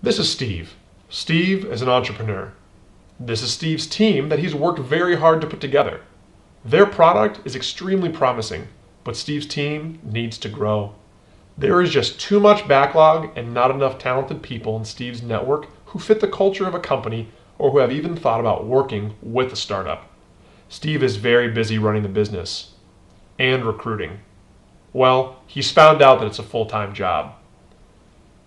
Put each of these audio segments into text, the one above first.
This is Steve. Steve is an entrepreneur. This is Steve's team that he's worked very hard to put together. Their product is extremely promising, but Steve's team needs to grow. There is just too much backlog and not enough talented people in Steve's network who fit the culture of a company or who have even thought about working with a startup. Steve is very busy running the business and recruiting. Well, he's found out that it's a full-time job.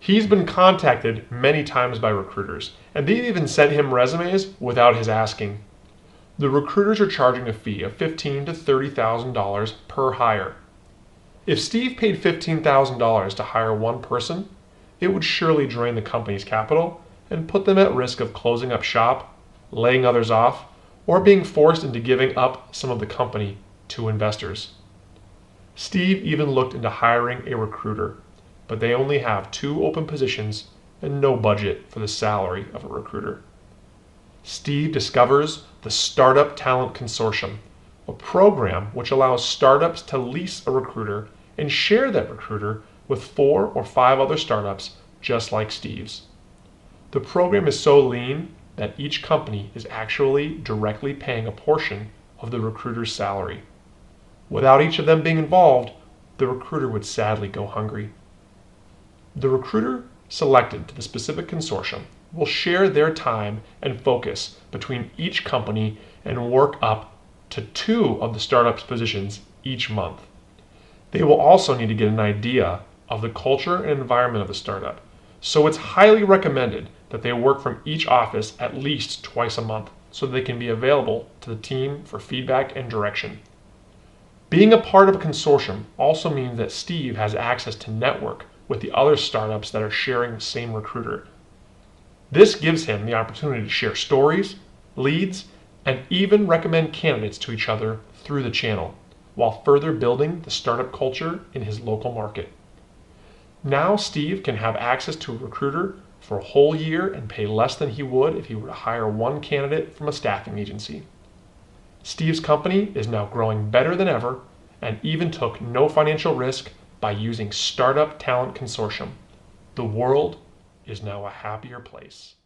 He's been contacted many times by recruiters, and they've even sent him resumes without his asking. The recruiters are charging a fee of $15,000 to $30,000 per hire. If Steve paid $15,000 to hire one person, it would surely drain the company's capital and put them at risk of closing up shop, laying others off, or being forced into giving up some of the company to investors. Steve even looked into hiring a recruiter, but they only have 2 open positions and no budget for the salary of a recruiter. Steve discovers the Startup Talent Consortium, a program which allows startups to lease a recruiter and share that recruiter with 4 or 5 other startups just like Steve's. The program is so lean that each company is actually directly paying a portion of the recruiter's salary. Without each of them being involved, the recruiter would sadly go hungry. The recruiter selected to the specific consortium will share their time and focus between each company and work up to 2 of the startup's positions each month. They will also need to get an idea of the culture and environment of the startup, so it's highly recommended that they work from each office at least twice a month so they can be available to the team for feedback and direction. Being a part of a consortium also means that Steve has access to network with the other startups that are sharing the same recruiter. This gives him the opportunity to share stories, leads, and even recommend candidates to each other through the channel, while further building the startup culture in his local market. Now Steve can have access to a recruiter for a whole year and pay less than he would if he were to hire one candidate from a staffing agency. Steve's company is now growing better than ever and even took no financial risk by using Startup Talent Consortium. The world is now a happier place.